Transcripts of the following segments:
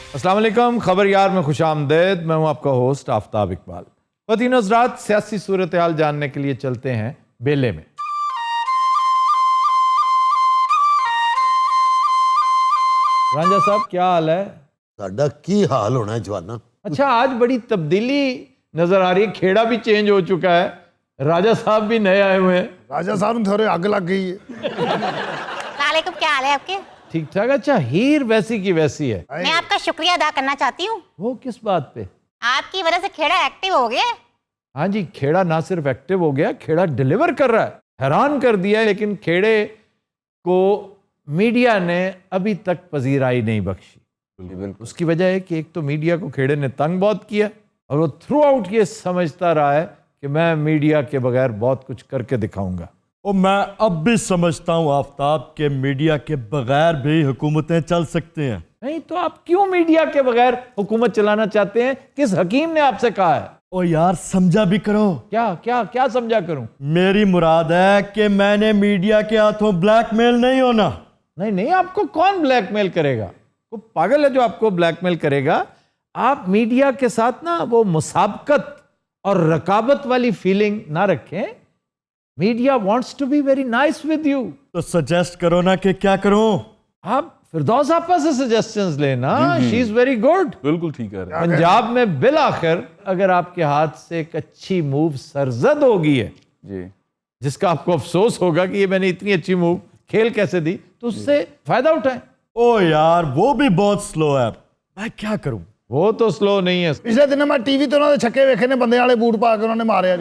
अस्सलाम वालेकुम, खबर यार में खुशामदेद। मैं हूं आपका होस्ट आफ्ताब इकबाल। ख़वातीन हज़रात, सियासी सूरत हाल जानने के लिए चलते हैं बेले में। रांझा साहब, क्या हाल है? साडा की हाल होना है जवाना। अच्छा, आज बड़ी तब्दीली नजर आ रही है, खेड़ा भी चेंज हो चुका है, राजा साहब भी नए आए हुए हैं। राजा साहब थोड़े आग लग गई है। वालेकुम, क्या हाल है आपके? ठीक ठाक। अच्छा, हीर वैसी की वैसी है। मैं आपका शुक्रिया अदा करना चाहती हूँ। वो किस बात पे? आपकी वजह से खेड़ा एक्टिव हो गया। हाँ जी, खेड़ा ना सिर्फ एक्टिव हो गया, खेड़ा डिलीवर कर रहा है, हैरान कर दिया है। लेकिन खेड़े को मीडिया ने अभी तक पजीराई नहीं बख्शी। उसकी वजह है कि एक तो मीडिया को खेड़े ने तंग बहुत किया और वो थ्रू आउट ये समझता रहा है कि मैं मीडिया के बगैर बहुत कुछ करके दिखाऊंगा। और मैं अब भी समझता हूँ आफ्ताब के मीडिया के बगैर भी हुकूमतें चल सकती हैं। नहीं तो आप क्यों मीडिया के बगैर हुकूमत चलाना चाहते हैं? किस हकीम ने आपसे कहा है? ओ यार, समझा भी करो। क्या क्या क्या समझा करूं? मेरी मुराद है कि मैंने मीडिया के हाथों ब्लैकमेल नहीं होना। नहीं नहीं, आपको कौन ब्लैकमेल करेगा? वो पागल है जो आपको ब्लैकमेल करेगा। आप मीडिया के साथ ना वो मुसाबकत और रकाबत वाली फीलिंग ना रखें। Media wants to be very nice with you. तो सजेस्ट करो ना कि क्या करूं। आप फिरदौस आपा से सजेशंस लेना, शी इज वेरी गुड। बिल्कुल ठीक है। पंजाब में बिल आखिर अगर आपके हाथ से एक अच्छी मूव सरजद होगी है जी, जिसका आपको अफसोस होगा कि ये मैंने इतनी अच्छी मूव खेल कैसे दी, तो उससे फायदा उठाएं। ओ यार, वो भी बहुत स्लो है, मैं क्या करूं। वो तो स्लो नहीं है। पिछले दिन मैं टीवी तो उन्होंने छक्के वेखे ने, बंदे वाले बूट पा के उन्होंने मारे।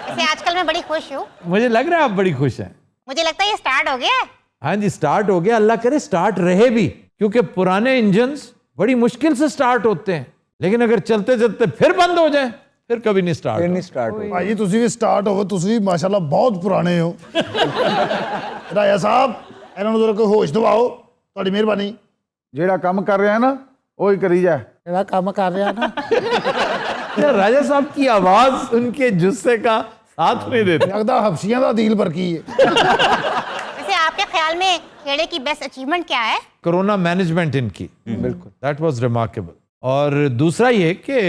वैसे आजकल मैं बड़ी खुश हूँ। मुझे लग रहा है आप बड़ी खुश हैं। मुझे लगता है ये स्टार्ट हो गया है। हाँ जी, स्टार्ट हो गया। अल्लाह करे स्टार्ट रहे भी, क्योंकि पुराने इंजन्स बड़ी मुश्किल से स्टार्ट होते हैं, लेकिन अगर चलते चलते फिर बंद हो जाए फिर कभी नहीं स्टार्ट हो। भाई तुसी भी स्टार्ट होवो, तुसी भी माशाल्लाह बहुत पुराने हो। राजा साहब, ਇਹਨਾਂ ਨੂੰ ਕੋਈ ਹੋਸ਼ ਦਿਵਾਓ, ਤੁਹਾਡੀ ਮਿਹਰਬਾਨੀ। ਜਿਹੜਾ ਕੰਮ ਕਰ ਰਿਹਾ ਨਾ ਉਹ ਹੀ ਕਰੀ ਜਾ। ਜਿਹੜਾ ਕੰਮ ਕਰ ਰਿਹਾ ਨਾ, राजा साहब की आवाज उनके जुस्से का साथ नहीं देती। ਲੱਗਦਾ ਹਫਸੀਆਂ ਦਾ ਦੀਲ ਬਰਕੀ ਹੈ। वैसे आपके ख्याल में खेड़े की बेस्ट अचीवमेंट क्या है? कोरोना मैनेजमेंट इनकी, बिल्कुल, दैट वाज रिमार्केबल। और दूसरा ये कि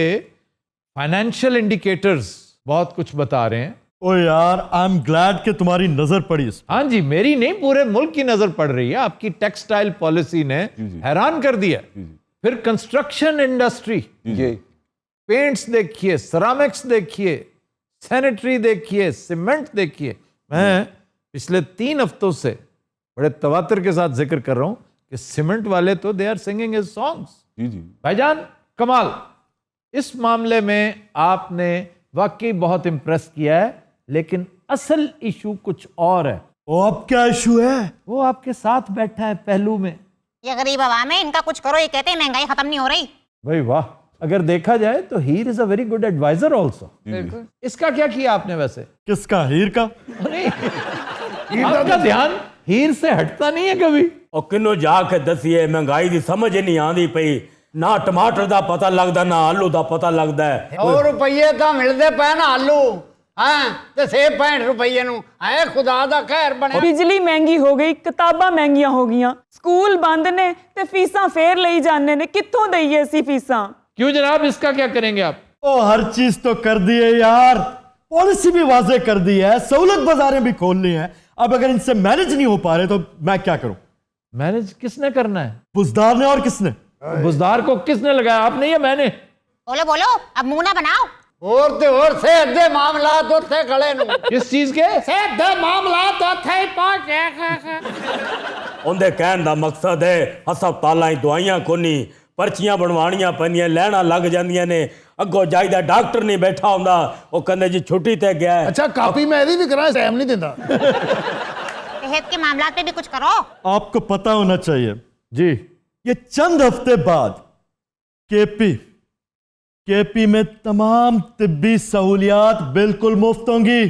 फाइनेंशियल इंडिकेटर्स बहुत कुछ बता रहे हैं। ओ यार, आई एम ग्लैड कि तुम्हारी नजर पड़ी इस। हाँ जी, मेरी नहीं, पूरे मुल्क की नजर पड़ रही है। आपकी टेक्सटाइल पॉलिसी ने हैरान कर दिया। फिर कंस्ट्रक्शन इंडस्ट्री, पेंट्स देखिए, सिरामिक्स देखिए, सैनिटरी देखिए, सीमेंट देखिए। मैं पिछले 3 हफ्तों से बड़े तवातर के साथ जिक्र कर रहा हूं कि सीमेंट वाले तो they are singing his songs. भाईजान कमाल, इस मामले में आपने वाकई बहुत इंप्रेस किया है, लेकिन असल इशू कुछ और है। ओ, अब क्या इशू है? वो आपके साथ बैठा है पहलू में। ये गरीब आवाम है, इनका कुछ करो। ये कहते हैं महंगाई खत्म नहीं हो रही। भाई वाह, अगर देखा जाए तो here is a very good advisor also. इसका क्या किया आपने वैसे? किसका? हीर का? आपका ध्यान हीर से हटता नहीं है कभी। और किन्नों जाके दसीए, महंगाई की समझ ही नहीं आती पई। ना टमाटर का पता लगता, ना आलू का पता लगता है। और रुपये तो मिलते पे ना आलू, हाँ ते सेब 65 रुपये नूं। आए खुदा दा खैर बने। बिजली महंगी हो गई, किताबां महंगियां हो गईयां, स्कूल बंद ने ते फीसां फेर लई जाने ने। कित्थों दईए असीं फीसां? क्यों जनाब, इसका क्या करेंगे आप? ओ, हर चीज तो कर दी है यार, पॉलिसी भी वाजे कर दी है, सहूलत बाजारें भी खोल ली हैं। अब अगर इनसे मैनेज नहीं हो पा रहे तो मैं क्या करूं? मैनेज किसने करना है? बुजदार ने। और किसने? बुजदार को किसने लगाया, आपने या मैंने? बोलो बोलो, अब मुंह ना बनाओ। और ते और सेहत दे मामलात उत्थे खड़े नूं। किस चीज के? सेहत दे मामलात उत्थे ही पहुंचे। उनके कहने का मकसद है हस्पतालों दवाइयां कोनी, पर्चियां बनवानियां पैंदियां, लैना लग जांदियां ने। अगों जाईदा डॉक्टर नहीं बैठा हुंदा, वो कहंदे जी छुट्टी ते गया है। अच्छा कापी मैं ਇਹਦੀ ਵੀ ਕਰਾਂ, टाइम नहीं देता। सेहत के मामलात पे भी कुछ करो। आपको पता होना चाहिए जी, ये चंद हफ्ते बाद केपी में तमाम तिब्बी सहूलियात बिल्कुल मुफ्त होंगी।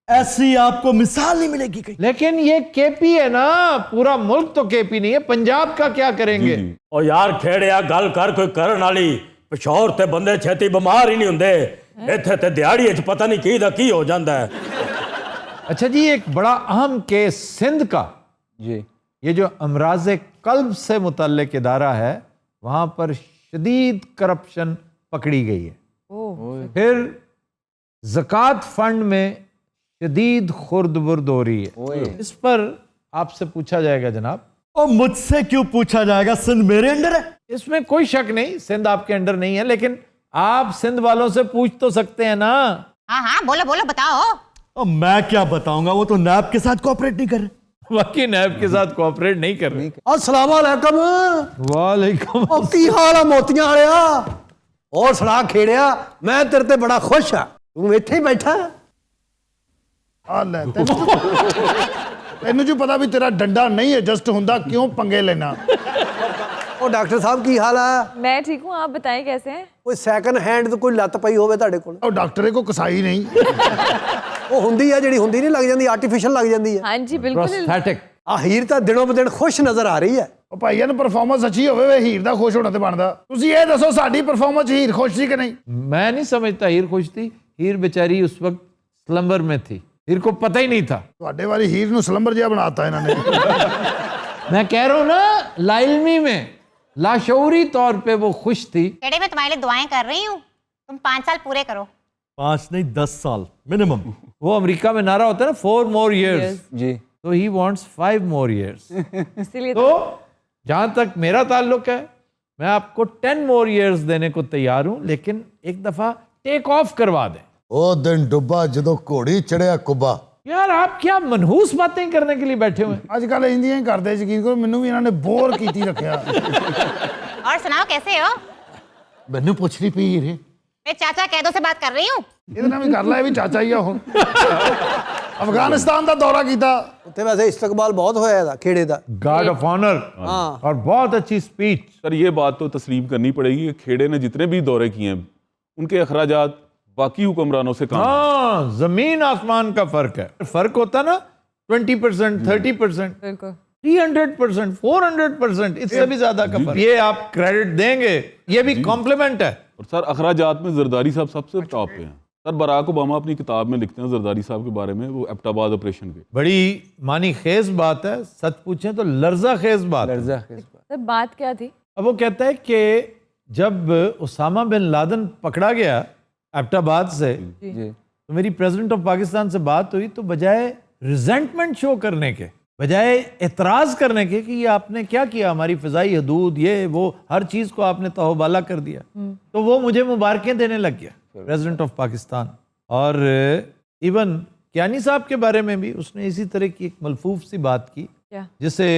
ऐसी आपको मिसाल नहीं मिलेगी कहीं। लेकिन ये केपी है ना, पूरा मुल्क तो केपी नहीं है। पंजाब का क्या करेंगे? और यार खेड़िया गल कर कोई करन वाली। पिशौर ते बंदे छेती बीमार ही नहीं हुंदे, इत्थे ते दिहाड़ी च पता नहीं की दा की हो जांदा है। अच्छा जी, एक बड़ा अहम केस सिंध का, जी, ये जो अमराज कल्ब से मुतल्लिक इदारा है, वहां पर शदीद करप्शन पकड़ी गई है। फिर ज़कात फंड में शदीद खुर्द-बुर्द हो रही है। इस पर आपसे पूछा जाएगा जनाब। और मुझसे क्यों पूछा जाएगा? सिंध मेरे अंडर है। इसमें कोई शक नहीं, सिंध आपके अंडर नहीं है, लेकिन आप सिंध वालों से पूछ तो सकते हैं ना। हाँ हाँ बोलो बोलो बताओ। और मैं क्या बताऊंगा, वो तो नैब के साथ कोऑपरेट नहीं कर रहे। वाकई नैब के साथ कोऑपरेट नहीं कर रहे। अस्सलाम वालेकुम। वालेकुम ओ की हाल है मोतियां वालिया? और सुना खेड़िया, मैं तेरे ते बड़ा खुश हाँ। तू इत्थे ही बैठा है। ਆ ਲੈ ਤੈਨੂੰ ਜੀ ਪਤਾ ਵੀ ਤੇਰਾ ਡੰਡਾ ਨਹੀਂ ਐਡਜਸਟ ਹੁੰਦਾ, ਕਿਉਂ ਪੰਗੇ ਲੈਣਾ? ओ डॉक्टर साहब की हाल है? मैं ठीक हूँ, आप बताएं कैसे हैं? कोई सैकंड हैंड तो कोई लत पई होवे ਤੁਹਾਡੇ ਕੋਲ? ਉਹ ਡਾਕਟਰ ਕੋ ਕਸਾਈ ਨਹੀਂ। ਉਹ ਹੁੰਦੀ ਆ ਜਿਹੜੀ ਹੁੰਦੀ ਨਹੀਂ, ਲੱਗ ਜਾਂਦੀ ਆਰਟੀਫੀਸ਼ੀਅਲ ਲੱਗ ਜਾਂਦੀ ਹੈ। हाँ जी बिल्कुल। प्रोस्थेटिक। ਆ ਹੀਰ ਤਾਂ ਦਿਨੋਂ ਬਦਿਨ ਖੁਸ਼ ਨਜ਼ਰ ਆ ਰਹੀ ਹੈ। ਉਹ ਭਾਈਆਂ ਨੂੰ ਪਰਫਾਰਮੈਂਸ ਅੱਛੀ ਹੋਵੇ ਵੇ ਹੀਰ ਦਾ ਖੁਸ਼ ਹੋਣਾ ਤੇ ਬਣਦਾ। ਤੁਸੀਂ ਇਹ ਦੱਸੋ ਸਾਡੀ ਪਰਫਾਰਮੈਂਸ ਹੀਰ ਖੁਸ਼ ਸੀ ਕਿ ਨਹੀਂ? मैं नहीं समझता हीर खुश थी। हीर बेचारी उस वक्त स्लम्बर में थी, हीर को पता ही नहीं था। ਤੁਹਾਡੇ ਵਾਲੀ ਹੀਰ ਨੂੰ ਸਲੰਬਰ ਜਿਹਾ ਬਣਾਤਾ ਇਹਨਾਂ ਨੇ। मैं कह रहा हूं ना, लाइलमी में लाशऊरी तौर पे वो खुश थी। खेड़े में तुम्हारे लिए दुआएं कर रही हूँ, तुम 5 साल पूरे करो। 5 नहीं 10 साल मिनिमम। वो अमेरिका में नारा होता है ना, 4 more years। जी। तो ही wants 5 more years। इसीलिए तो जहां तक मेरा ताल्लुक है, मैं आपको 10 more years देने को तैयार हूं, लेकिन एक दफा टेक ऑफ करवा दें। ਉਹ ਦਿਨ ਡੁੱਬਾ ਜਦੋਂ ਘੋੜੀ ਚੜਿਆ ਕੁੱਬਾ। यार आप क्या मनहूस बातें करने के लिए बैठे हुए हैं? ਅੱਜ ਕੱਲ ਇੰਦੀਆਂ ਹੀ ਕਰਦੇ ਯਕੀਨ ਕਰੋ, ਮੈਨੂੰ ਵੀ ਇਹਨਾਂ ਨੇ ਬੋਰ ਕੀਤੀ ਰੱਖਿਆ। और सुनाओ कैसे हो? ਮੈਨੂੰ ਪੁੱਛਣੀ ਪਈ ਹੀਰੇ। मैं चाचा कैदों से बात कर रही हूँ। ਇਹਦੇ ਨਾਲ ਵੀ ਕਰ ਲੈ, ਇਹ ਵੀ ਚਾਚਾ ਹੀ ਆ ਹੁਣ। ਅਫਗਾਨਿਸਤਾਨ ਦਾ ਦੌਰਾ ਕੀਤਾ। ਉੱਥੇ ਵੈਸੇ इस्तकबाल बहुत होया था खेड़े ਦਾ। गार्ड ऑफ ऑनर और बहुत अच्छी स्पीच। सर ये बात तो तस्लीम करनी पड़ेगी कि खेड़े ने जितने भी दौरे किए हैं उनके अखराजात बाकी हुक्मरानों से कम हैं। हाँ, जमीन आसमान का फर्क है। फर्क होता ना 20%, 30%, बिल्कुल 300%, 400%, इससे भी ज्यादा का फर्क। ये आप क्रेडिट देंगे, ये भी कॉम्प्लीमेंट है। और सर अखराजात में जरदारी साहब सबसे टॉप पे हैं। सर बराक ओबामा अपनी किताब में लिखते हैं जरदारी साहब के बारे में, वो एबटाबाद ऑपरेशन के। बड़ी मानी खेज बात है, सच पूछें तो लर्जा खेज बात है। सर बात क्या थी? अब वो कहता है कि जब उसामा बिन लादेन पकड़ा गया एबटाबाद से, तो मेरी प्रेसिडेंट ऑफ पाकिस्तान से बात हुई, तो बजाय रिजेंटमेंट शो करने के, बजाय एतराज करने के कि ये आपने क्या किया, हमारी फ़िज़ाई हदूद, ये वो हर चीज़ को आपने तहोबाला कर दिया, तो वो मुझे मुबारकें देने लग गया, प्रेसिडेंट ऑफ पाकिस्तान। और इवन कियानी साहब के बारे में भी उसने इसी तरह की एक मलफूफ सी बात की, क्या? जिसे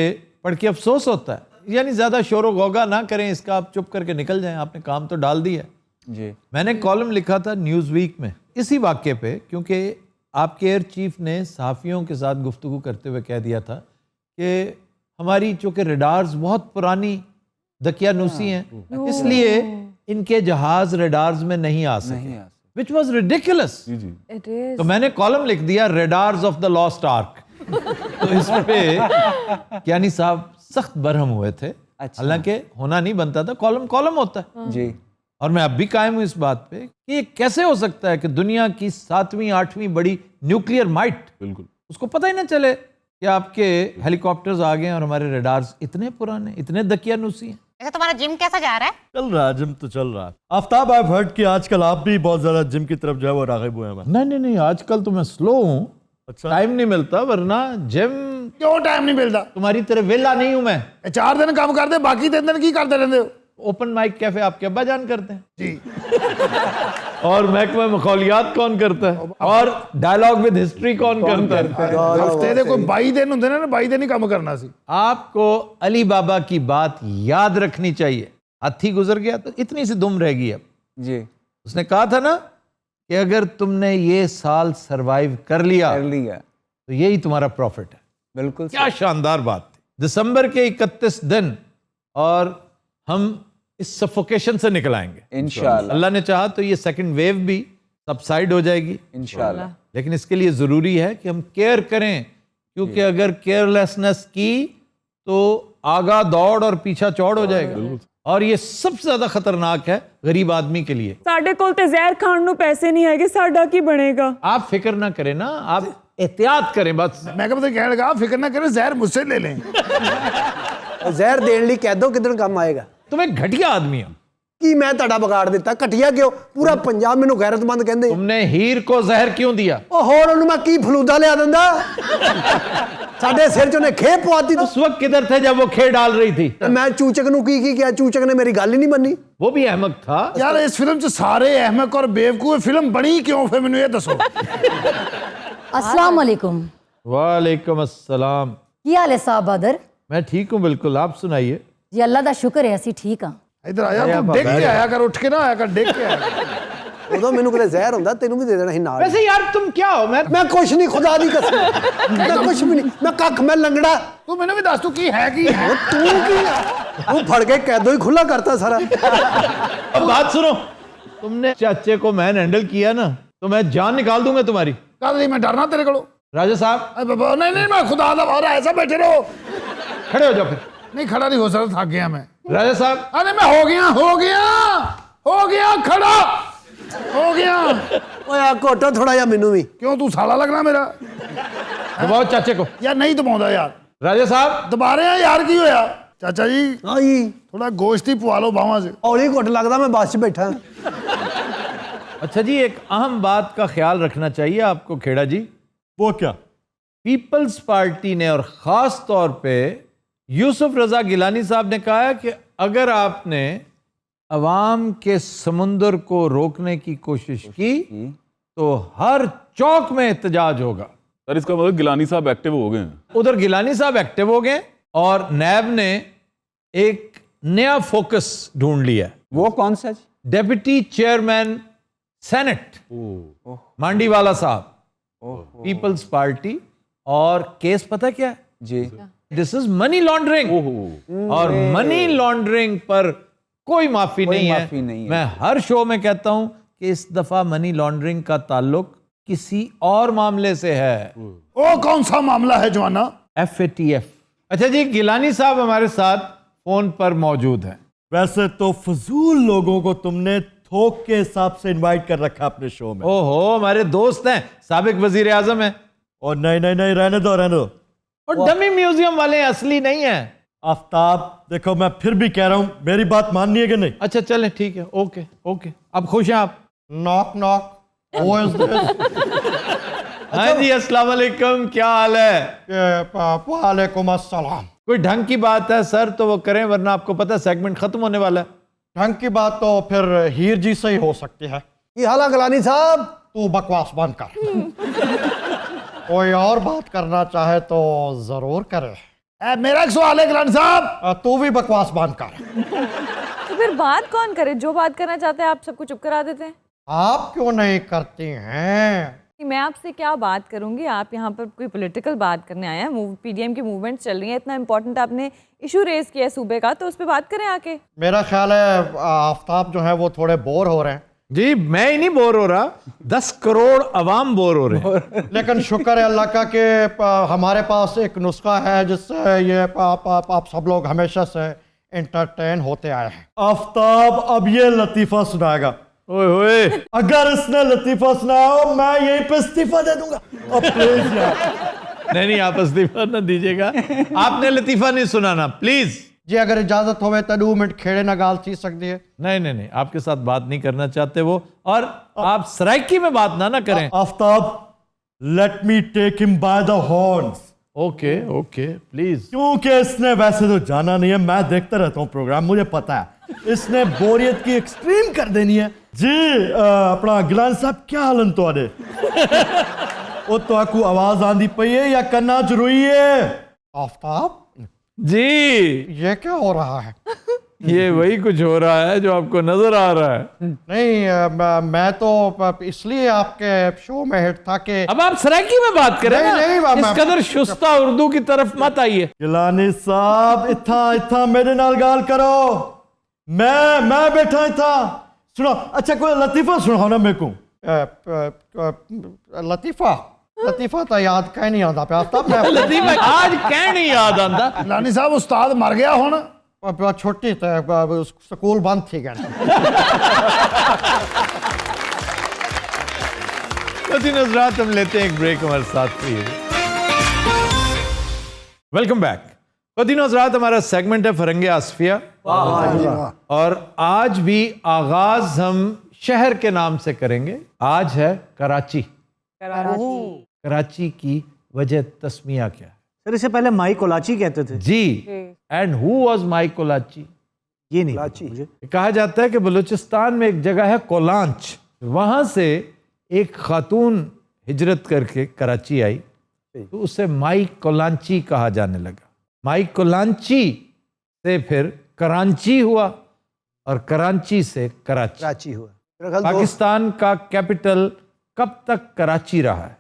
पढ़ के अफसोस होता है। यानी ज़्यादा शोर व गौगा ना करें, इसका आप चुप करके निकल जाएं, आपने काम तो डाल दिया। जी। मैंने कॉलम लिखा था न्यूज़ वीक में इसी वाक्य पे, क्योंकि आपके एयर चीफ ने सहाफ़ियों के साथ गुफ्तगू करते हुए कह दिया था कि हमारी चूँकि रडार्स बहुत पुरानी दकियानूसी हैं, इसलिए इनके जहाज़ रडार्स में नहीं आ सके, which was ridiculous. It is. तो मैंने कॉलम लिख दिया radars of the lost arc. तो इस पे कियानी साहब सख्त बरहम हुए थे। हालांकि होना नहीं बनता था, कॉलम कॉलम होता है जी। और मैं अब भी कायम हूं इस बात पे कि ये कैसे हो सकता है कि दुनिया की 7वीं 8वीं बड़ी न्यूक्लियर माइट, बिल्कुल, उसको पता ही ना चले कि आपके हेलीकॉप्टर्स आ गए हैं और हमारे रडार्स इतने पुराने, इतने दकियानूसी हैं। वैसे तुम्हारा जिम कैसा जा रहा है? चल रहा है, जिम तो चल रहा है। आफ्ताब, आई हर्ड कि आजकल आप भी बहुत ज्यादा जिम की तरफ जो है वो राग़िब हुए हैं। नहीं नहीं नहीं, आजकल तो मैं स्लो हूँ, अच्छा, टाइम नहीं मिलता, वरना जिम क्यों टाइम नहीं मिलता? तुम्हारी तरह वेला नहीं हूं मैं। 4 दिन काम करते, बाकी 3 दिन की करते रहते हो? ओपन माइक कैफे आपके अब्बा जान करते हैं जी। और महकमा मखौलियात कौन करता है, और डायलॉग विद हिस्ट्री कौन करता है। हफ्ते दे कोई 22 दिन होंगे ना, 22 दिन ही काम करना सी। आपको अली बाबा की बात याद रखनी चाहिए। हाथी गुजर गया तो इतनी सी दुम रह गई अब जी। उसने कहा था ना कि अगर तुमने ये साल सरवाइव कर लिया तो यही तुम्हारा प्रॉफिट है। बिल्कुल, क्या शानदार बात थी। दिसंबर के 31 दिन और हम इस सफोकेशन से निकल आएंगे इंशाअल्लाह। अल्लाह ने चाहा तो ये सेकंड वेव भी सबसाइड हो जाएगी इंशाअल्लाह। लेकिन इसके लिए ज़रूरी है कि हम केयर करें, क्योंकि अगर केयरलेसनेस की तो आगा दौड़ और पीछा चौड़ हो जाएगा। और ये सबसे ज्यादा खतरनाक है गरीब आदमी के लिए। ਸਾਡੇ ਕੋਲ ਤੇ ਜ਼ਹਿਰ ਖਾਣ ਨੂੰ ਪੈਸੇ ਨਹੀਂ ਹੈਗੇ, ਸਾਡਾ ਕੀ ਬਣੇਗਾ? आप फिक्र ना करें ना, आप एहतियात करें बस। मैं क्या पता कहने लगा, फिक्र ना करें, जहर मुझसे ले लें। ਜ਼ਹਿਰ ਦੇਣ ਲਈ ਕਹਿ ਦੋ ਕਿਦਣ ਕੰਮ ਆਏਗਾ। तुम एक घटिया आदमी हो। ਕੀ ਮੈਂ ਤੁਹਾਡਾ ਵਿਗਾੜ ਦਿੱਤਾ? ਘਟਿਆ ਕਿਉਂ? ਪੂਰਾ ਪੰਜਾਬ ਮੈਨੂੰ ਗੈਰਤਮੰਦ ਕਹਿੰਦੇ। तुमने हीर को जहर क्यों दिया? ਉਹ ਹੋਰ ਉਹਨੂੰ ਮੈਂ ਕੀ ਫਲੂਦਾ ਲਿਆ ਦਿੰਦਾ? ਸਾਡੇ ਸਿਰ 'ਚ ਉਹਨੇ ਖੇ ਪਵਾਤੀ। उस वक्त किधर थे जब वो खे डाल रही थी? ਮੈਂ ਚੂਚਕ ਨੂੰ ਕੀ ਕਿਹਾ? ਚੂਚਕ ਨੇ ਮੇਰੀ ਗੱਲ ਹੀ ਨਹੀਂ ਮੰਨੀ। वो भी अहमक था। ਯਾਰ ਇਸ ਫਿਲਮ 'ਚ ਸਾਰੇ ਅਹਿਮਕ ਔਰ ਬੇਵਕੂਫ ਫਿਲਮ ਬਣੀ ਕਿਉਂ ਫਿਰ ਮੈਨੂੰ ਇਹ ਦੱਸੋ। अस्सलाम वालेकुम। वालेकुम अस्सलाम। की हाल है साहब बदर? मैं ठीक हूँ बिल्कुल, आप सुनाइए। जी अल्लाह दा शुक्र है असी ठीक हाँ। ਇੱਧਰ ਆ ਜਾ, ਤੂੰ ਡਿੱਗ ਕੇ ਆਇਆ ਕਰ, ਉੱਠ ਕੇ ਨਾ ਆਇਆ ਕਰ, ਡਿੱਗ ਕੇ ਆਇਆ ਕਰ। ਉਦੋਂ ਮੈਨੂੰ ਕਿਤੇ ਜ਼ਹਿਰ ਹੁੰਦਾ ਤੈਨੂੰ ਵੀ ਦੇ ਦੇਣਾ ਸੀ ਨਾਲ। वैसे यार तुम क्या हो? ਮੈਂ ਕੁਛ ਨਹੀਂ, ਖੁਦਾ ਦੀ ਕਸਮ ਮੈਂ ਕੁਛ ਵੀ ਨਹੀਂ। ਮੈਂ ਕੱਖ, ਮੈਂ ਲੰਗੜਾ। ਤੂੰ ਮੈਨੂੰ ਵੀ ਦੱਸ ਤੂੰ ਕੀ ਹੈ ਕੀ ਹੈ? ਤੂੰ ਕੀ ਆ? ਤੂੰ ਫੜ ਕੇ कैदो ही खुला करता सारा। अब बात सुनो, तुमने चाचे को मैन हैंडल किया ना तो मैं जान निकाल दूंगा तुम्हारी। ਕੱਲ ਨਹੀਂ ਮੈਂ ਡਰਨਾ ਤੇਰੇ ਕੋਲੋਂ। राजा साहब अरे बाबा नहीं नहीं, मैं खुदा दा वारा ऐसा बैठे रहो। खड़े हो जाओ फिर। नहीं खड़ा नहीं हो सकता, थक गया मैं। राजा साहब अरे मैं हो गया खड़ा हो गया। ਓਏ ਆ ਘੋਟੋ ਥੋੜਾ ਜਿਹਾ ਮੈਨੂੰ ਵੀ। क्यों तू साला लगना मेरा? दबाओ चाचे को। यार नहीं दबाਉਂਦਾ यार। राजा साहब दबा रहे हैं यार, की होया? चाचा जी ਆਈ थोड़ा गोश्त ही पवा लो बावां से। ਹੌਲੀ ਘੁੱਟ ਲੱਗਦਾ मैं ਬੱਸ 'ਚ ਬੈਠਾ। अच्छा जी, एक अहम बात का ख्याल रखना चाहिए आपको खेड़ा जी। वो क्या? पीपल्स पार्टी ने और ख़ास तौर पे यूसुफ रज़ा गिलानी साहब ने कहा है कि अगर आपने अवाम के समुंदर को रोकने की कोशिश की तो हर चौक में एहतजाज होगा। सर इसका मतलब गिलानी साहब एक्टिव हो गए हैं। उधर गिलानी साहब एक्टिव हो गए और नैब ने एक नया फोकस ढूंढ लिया है। वो कौन सा? डेप्यूटी चेयरमैन सेनेट मांडीवाला साहब, पीपल्स पार्टी। और केस पता क्या है जी? This is money laundering. और मनी लॉन्ड्रिंग पर कोई माफी नहीं है। मैं हर शो में कहता हूं कि इस दफा मनी लॉन्ड्रिंग का ताल्लुक किसी और मामले से है। वो कौन सा मामला है जवाना? FATF। अच्छा जी, गिलानी साहब हमारे साथ फोन पर मौजूद हैं। वैसे तो फजूल लोगों को तुमने थोक के हिसाब से इनवाइट कर रखा अपने शो में। ओहो, हमारे दोस्त हैं, साबिक वजीर आजम है। और नहीं नहीं नहीं, रहने दो रहने दो। और डमी म्यूजियम वाले असली नहीं है। आफ्ताब देखो, मैं फिर भी कह रहा हूं, मेरी बात माननी है कि नहीं? अच्छा चले ठीक है, ओके ओके। अब खुश हैं आप? Knock knock. Who is this? हाँ जी, अस्सलाम वालेकुम, क्या हाल है? वालेकुम अस्सलाम। कोई ढंग की बात है सर तो वो करें, वरना आपको पता है सेगमेंट खत्म होने वाला है। ढंग की बात तो फिर हीर जी से ही हो सकती है। ਕੀ ਹਾਲ ਆ ਗਲਾਨੀ ਸਾਹਿਬ? तू बकवास बंद कर। कोई और बात करना चाहे तो जरूर करे। मेरा एक सवाल है गिलानी साहब। तू भी बकवास बंद कर। तो फिर बात कौन करे? जो बात करना चाहते हैं आप सबको चुप करा देते हैं। आप क्यों नहीं करती हैं? मैं आपसे क्या बात करूंगी? आप यहाँ पर कोई पॉलिटिकल बात करने आए हैं। PDM की मूवमेंट चल रही है, इतना इंपॉर्टेंट आपने इशू रेज किया है सूबे का, तो उस पर बात करें आके। मेरा ख्याल है आफ्ताब जो है वो थोड़े बोर हो रहे हैं। जी मैं ही नहीं बोर हो रहा, 10 करोड़ अवाम बोर हो रहे हैं। लेकिन शुक्र है अल्लाह का कि हमारे पास एक नुस्खा है जिससे ये आप सब लोग हमेशा से एंटरटेन होते आए हैं। आफ्ताब अब ये लतीफ़ा सुनाएगा। ओए होए, अगर इसने लतीफ़ा सुनाया मैं यहीं पे इस्तीफा दे दूंगा। अब प्लीज यार। नहीं नहीं, आप इस्तीफा न दीजिएगा। आपने लतीफा नहीं सुनाना प्लीज। जी अगर इजाजत होवे तो 2 मिनट खेड़े ना गाल थी सकती है। नहीं नहीं नहीं, आपके साथ बात नहीं करना चाहते वो, और आप सराइकी में बात ना करें। Aftab let me take him by the horns. Okay okay please. क्योंकि इसने वैसे तो जाना नहीं है, मैं देखता रहता हूँ प्रोग्राम, मुझे पता है इसने बोरियत की एक्सट्रीम कर देनी है। जी अपना गिलानी साहब क्या हालन तो आने वो तो आपको आवाज आंदी पई है या करना जरूरी है? आफ्ताब जी ये क्या हो रहा है? ये वही कुछ हो रहा है जो आपको नजर आ रहा है। नहीं मैं तो इसलिए आपके शो में हिट था कि अब आप सराइकी में बात करें नहीं, ना, नहीं, इस कदर शुस्ता उर्दू की तरफ मत आइए। गिलानी साहब इथा इथा मेरे नाल गाल करो। मैं बैठा इथा सुनो। अच्छा कोई लतीफा सुनाओ ना मेरे को। लतीफा तो याद कहीं नहीं आता पे आफ्ताब। लतीफा आज क्या नहीं याद आता? गिलानी साहब उस्ताद मर गया हुण। छोटी स्कूल बंद थी गए। नजरात हम लेते हैं एक ब्रेक, हमारे साथ प्लीज। Welcome back. खुदीन हज़रात, हमारा सेगमेंट है फरंगे आसफिया, और आज भी आगाज हम शहर के नाम से करेंगे। आज है कराची। कराची की वजह तस्मिया क्या है? सर इससे पहले माई कोलाची कहते थे जी। And who was Mai Kolachi? ये नहीं मुझे। कहा जाता है कि बलूचिस्तान में एक जगह है कोलांच, वहां से एक खातून हिजरत करके कराची आई, तो उसे माई कोलांची कहा जाने लगा। माई कोलांची से फिर कराची हुआ, और कराची से कराची। कराची हुआ। पाकिस्तान का कैपिटल कब तक कराची रहा है?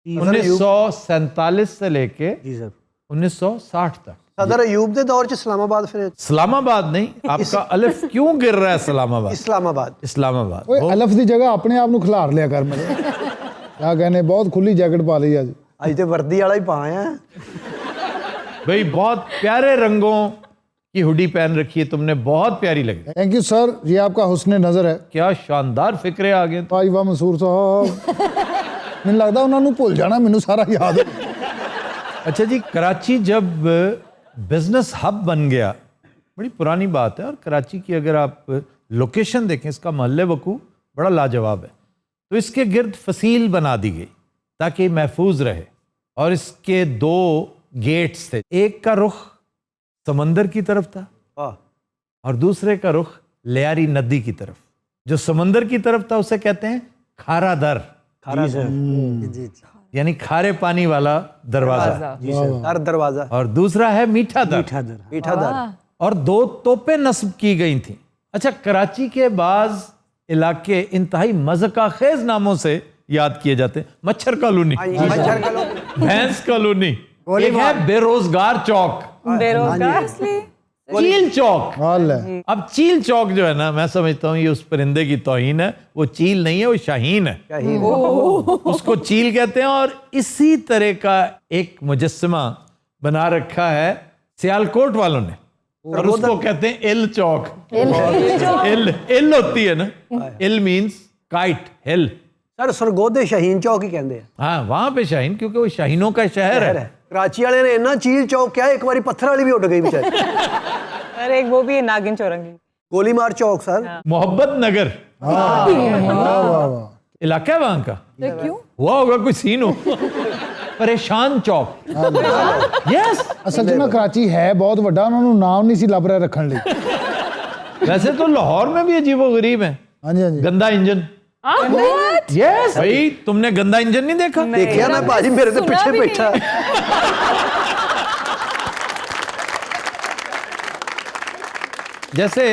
1947 से लेके जी सर 1960 तक। सदर अयूब के दौर च इस्लामाबाद, फिर इस्लामाबाद नहीं, आपका अलिफ क्यों गिर रहा है? इस्लामाबाद। इस्लामाबाद। इस्लामाबाद। ਓਏ ਅਲਫ ਦੀ ਜਗ੍ਹਾ ਆਪਣੇ ਆਪ ਨੂੰ ਖਿਲਾਰ ਲਿਆ ਕਰ ਮੇਰੇ। ਕਿਆ कहने बहुत खुली जैकेट पा ली आज। ਅੱਜ ਤੇ ਵਰਦੀ ਵਾਲਾ ਹੀ ਪਾਇਆ ਹੈ। भाई बहुत प्यारे रंगों की हुडी पहन रखी है तुमने, बहुत प्यारी लगी। थैंक यू सर, ये आपका हुस्न नज़र है। क्या शानदार फिक्रे आ गए। ਭਾਈ ਵਾਹ ਮਨਸੂਰ ਸਾਹਿਬ, ਮੈਨੂੰ ਲੱਗਦਾ ਉਹਨਾਂ ਨੂੰ ਭੁੱਲ ਜਾਣਾ, ਮੈਨੂੰ ਸਾਰਾ ਯਾਦ ਹੈ। अच्छा जी, कराची जब बिजनेस हब बन गया, बड़ी पुरानी बात है, और कराची की अगर आप लोकेशन देखें, इसका महल्ले वकू बड़ा लाजवाब है, तो इसके गिर्द फसील बना दी गई ताकि महफूज रहे, और इसके 2 गेट्स थे। एक का रुख समंदर की तरफ था और दूसरे का रुख लियारी नदी की तरफ। जो समंदर की तरफ था उसे कहते हैं खारा दर, यानी खारे पानी वाला दरवाजा। दर दरवाजा। और दूसरा है मीठा दर। मीठा दर। और 2 तोपें नस्ब की गई थी। अच्छा, कराची के बाज इलाके इंतहाई मज़का खेज नामों से याद किए जाते हैं। मच्छर कॉलोनी, भैंस कॉलोनी, एक है बेरोजगार चौक, बेरोजगार चील चौक। अब चील चौक जो है ना, मैं समझता हूँ ये उस परिंदे की तौहीन है। वो चील नहीं है, वो शाहीन है। उसको चील कहते हैं। और इसी तरह का एक मुजस्समा बना रखा है सियालकोट वालों ने, और उसको कहते हैं इल चौक। इल होती है ना, इल मीन्स काइट, हिल। सर सरगोधे शाहीन चौक ही कहते हैं। हाँ, वहां पे शाहीन, क्योंकि वो शाहीनों का शहर है। कराची वाले ने इतना चील चौक क्या, एक बारी पत्थर वाली भी उठ गई बेचारी। सर एक वो भी है नागिन चौरंगी, गोली मार चौक सर। मोहब्बत नगर इलाका है वहां का। क्यों हुआ होगा कोई सीन हो। परेशान चौक। यस, ਅਸਲ 'ਚ ਨਾ कराची है बहुत ਵੱਡਾ, ਉਹਨਾਂ ਨੂੰ ਨਾਮ नहीं सी ਲੱਭ ਰਿਹਾ ਰੱਖਣ ਲਈ। वैसे तो लाहौर में भी अजीबोगरीब है। हाँ जी, हाँ जी। गंदा इंजन। यस भाई, तुमने गंदा इंजन नहीं देखा? देखिए ना भाजी, मेरे से पीछे बैठा। जैसे